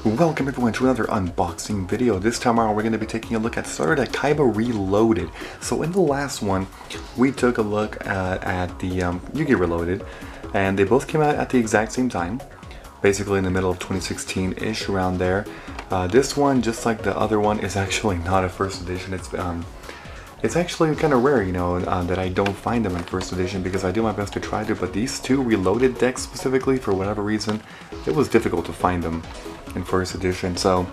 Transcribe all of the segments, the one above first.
Welcome everyone to another unboxing video. This time around we're going to be taking a look at Starter Deck Kaiba Reloaded. So in the last one we took a look at the Yu-Gi Reloaded, and they both came out at the exact same time, basically in the middle of 2016-ish, around there. This one, just like the other one, is actually not a first edition. It's actually kind of rare, you know, that I don't find them in first edition, because I do my best to try to, but these two Reloaded decks specifically, for whatever reason, it was difficult to find them in first edition. So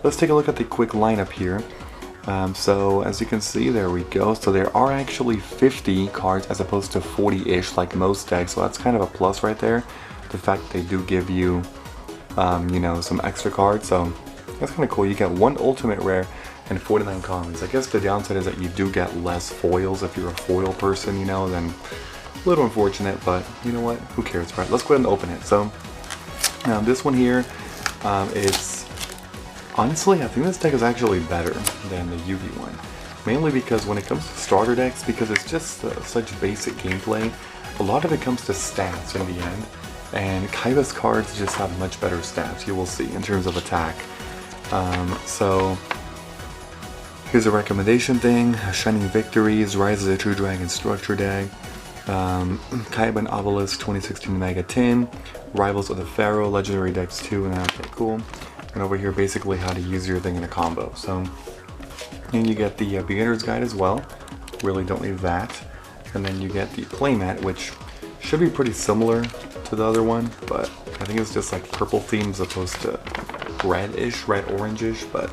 let's take a look at the quick lineup here. So as you can see, there we go. So there are actually 50 cards as opposed to 40-ish like most decks, so that's kind of a plus right there. The fact that they do give you, you know, some extra cards, so that's kind of cool. You get one ultimate rare and 49 commons. I guess the downside is that you do get less foils if you're a foil person, you know, then a little unfortunate, but you know what, who cares, right? Let's go ahead and open it. So this one here, it's honestly, I think this deck is actually better than the Yu-Gi one, mainly because when it comes to starter decks, because it's just such basic gameplay, a lot of it comes to stats in the end, and Kaiba's cards just have much better stats, you will see, in terms of attack. So here's a recommendation thing: Shining Victories, Rise as a True Dragon Structure Deck, Kaiba and Obelisk 2016 Mega 10, Rivals of the Pharaoh, Legendary Decks 2, and okay, cool. And over here, basically how to use your thing in a combo. So, and you get the beginner's guide as well. Really don't need that. And then you get the playmat, which should be pretty similar to the other one, but I think it's just like purple theme as opposed to red-ish, red-orange-ish, but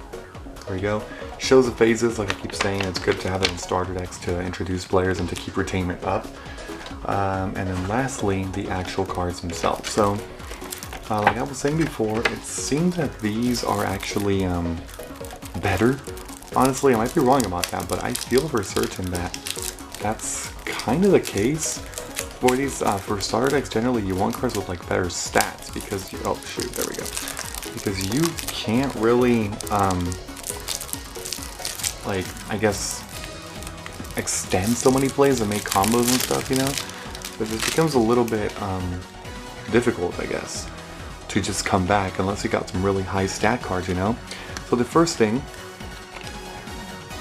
there you go. Shows the phases, like I keep saying, it's good to have it in starter decks to introduce players and to keep retainment up. And then lastly, the actual cards themselves. So, like I was saying before, it seems that these are actually better. Honestly, I might be wrong about that, but I feel for certain that that's kind of the case. For these, for starter decks, generally you want cards with like better stats, because you, oh shoot, there we go. Because you can't really, like, I guess, extend so many plays and make combos and stuff, you know? But it becomes a little bit difficult, I guess, to just come back unless you got some really high stat cards, you know? So the first thing,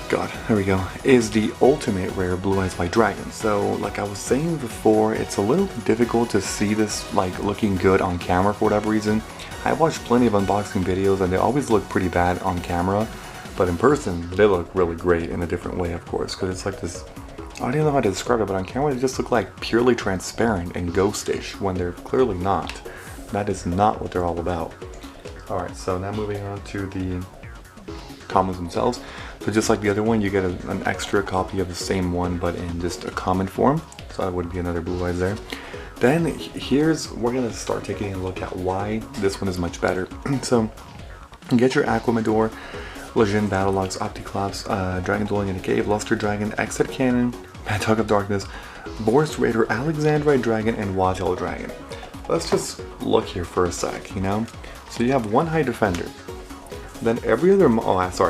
God, there we go, is the ultimate rare Blue Eyes White Dragon. So like I was saying before, it's a little bit difficult to see this like looking good on camera for whatever reason. I watched plenty of unboxing videos and they always look pretty bad on camera, but in person they look really great in a different way, of course, because it's like this, I don't even know how to describe it, but on camera they just look like purely transparent and ghostish when they're clearly not. That is not what they're all about. Alright, so now moving on to the commons themselves. So just like the other one, you get an extra copy of the same one, but in just a common form. So that would be another Blue Eyes there. Then we're going to start taking a look at why this one is much better. So you get your Aquamador, Legion, Battlelogs, Opticlops, Dragon Dwelling in a Cave, Luster Dragon, Exit Cannon, Mad Dog of Darkness, Boris Raider, Alexandrite Dragon, and Watchel Dragon. Let's just look here for a sec, you know? So you have one High Defender. Then every other,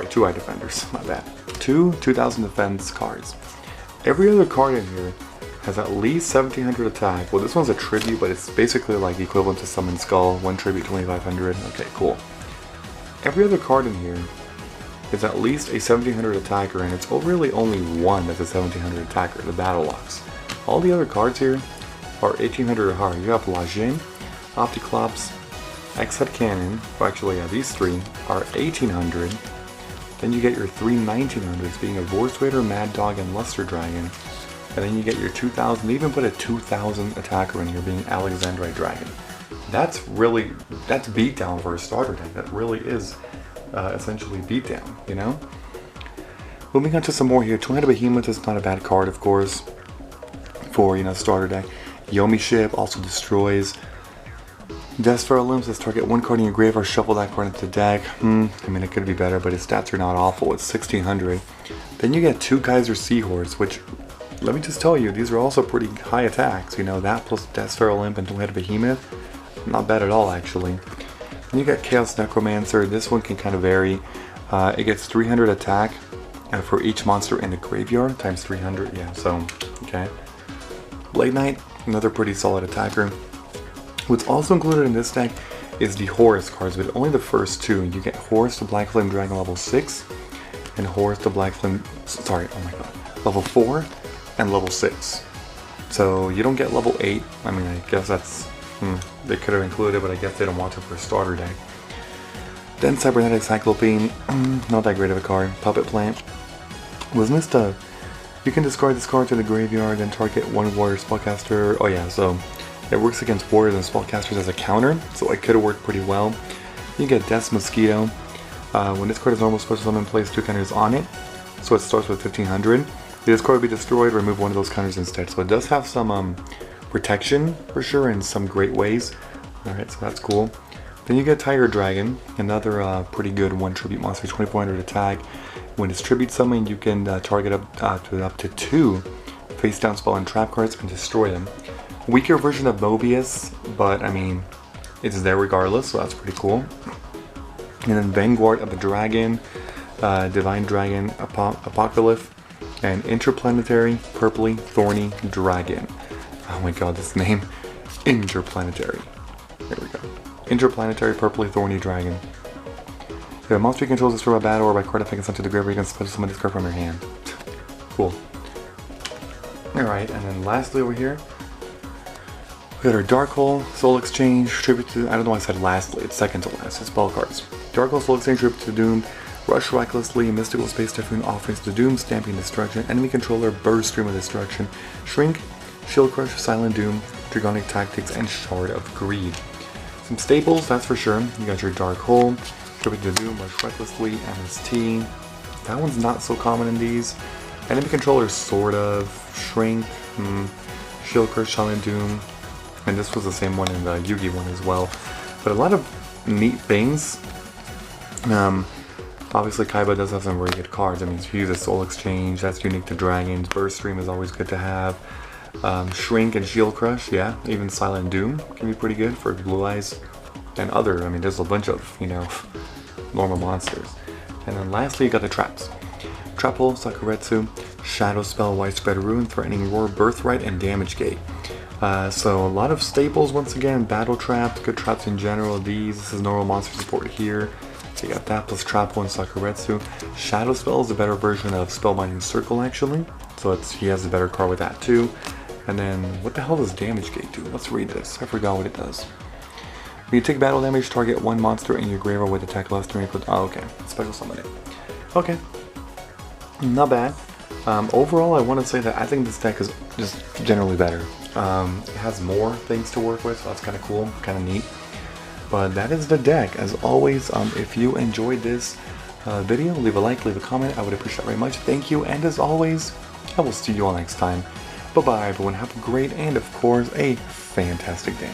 two High Defenders, my bad. Two 2000 defense cards. Every other card in here has at least 1700 attack. Well, this one's a tribute, but it's basically like equivalent to Summon Skull. One tribute, 2500. Okay, cool. Every other card in here is at least a 1700 attacker, and it's really only one that's a 1700 attacker, the Battlelogs. All the other cards here are 1800 or higher. You have Legion, Opticlops, Exit Cannon, well actually yeah, these three are 1800. Then you get your three 1900s being a Vorce Raider, Mad Dog, and Luster Dragon. And then you get your 2000, they even put a 2000 attacker in here being Alexandrite Dragon. That's beatdown for a starter deck. That really is essentially beatdown, you know? Moving on to some more here. Two-Headed Behemoth is not a bad card, of course, for, you know, starter deck. Yomi Ship also destroys. Deathsphere Limb says target one card in your graveyard, shuffle that card into the deck. I mean, it could be better, but his stats are not awful. It's 1600. Then you get two Kaiser Seahorse, which, let me just tell you, these are also pretty high attacks. You know, that plus Deathsphere Limb and Two-Headed Behemoth, not bad at all, actually. Then you got Chaos Necromancer. This one can kind of vary. It gets 300 attack for each monster in the graveyard, times 300, yeah, so, okay. Blade Knight, another pretty solid attacker. What's also included in this deck is the Horus cards, but only the first two. You get Horus the Black Flame Dragon level 6, and Horus the Black Flame, sorry, oh my god, level 4 and level 6. So you don't get level 8. I mean, I guess that's, they could have included it, but I guess they don't want it for a starter deck. Then Cybernetic Cyclopean, not that great of a card. Puppet Plant. Was missed a, you can discard this card to the graveyard and target one warrior spellcaster. Oh yeah, so it works against warriors and spellcasters as a counter, so it could have worked pretty well. You get Death's Mosquito. When this card is normal special summon, place 2 counters on it, so it starts with 1500. This card will be destroyed, remove one of those counters instead. So it does have some protection for sure in some great ways. Alright, so that's cool. Then you get Tiger Dragon, another pretty good 1 tribute monster, 2400 attack. When it's tribute summoned, you can target up to 2 face down spell and trap cards and destroy them. Weaker version of Mobius, but I mean, it's there regardless, so that's pretty cool. And then Vanguard of the Dragon, Divine Dragon, Apocalypse, and Interplanetary Purpley Thorny Dragon. Oh my god, this name. Interplanetary. There we go. Interplanetary Purpley Thorny Dragon. If a monster controls this from a battle or by card effect sent to the graveyard, you can special summon this card from your hand. Cool. Alright, and then lastly over here, we got our Dark Hole, Soul Exchange, Tribute to, I don't know why I said lastly, it's second to last, it's spell cards. Dark Hole, Soul Exchange, Tribute to Doom, Rush Recklessly, Mystical Space Typhoon, Offerings to Doom, Stamping Destruction, Enemy Controller, Burst Stream of Destruction, Shrink, Shield Crush, Silent Doom, Dragonic Tactics, and Shard of Greed. Some staples, that's for sure. You got your Dark Hole, Tribute to Doom, Rush Recklessly, MST. That one's not so common in these. Enemy Controller, sort of. Shrink, Shield Crush, Silent Doom, and this was the same one in the Yugi one as well. But a lot of neat things. Obviously Kaiba does have some very good cards. I mean, if you use a Soul Exchange, that's unique to dragons. Burst Stream is always good to have. Shrink and Shield Crush, yeah. Even Silent Doom can be pretty good for Blue Eyes and other, I mean, there's a bunch of, you know, normal monsters. And then lastly, you got the traps. Trap Hole, Sakuretsu, Shadow Spell, Widespread Rune, Threatening Roar, Birthright, and Damage Gate. So a lot of staples once again, battle traps, good traps in general. This is normal monster support here. So you got that plus Trap Hole and Sakuretsu. Shadow Spell is a better version of Spellbinding Circle actually. So he has a better card with that too. And then what the hell does Damage Gate do? Let's read this. I forgot what it does. When you take battle damage, target one monster in your graveyard with attack less than equal. Oh, okay. Special summon it. Okay. Not bad. Overall, I want to say that I think this deck is just generally better. It has more things to work with, so that's kind of cool, kind of neat. But that is the deck. As always, if you enjoyed this video, leave a like, leave a comment. I would appreciate it very much. Thank you, and as always, I will see you all next time. Bye-bye, everyone. Have a great and, of course, a fantastic day.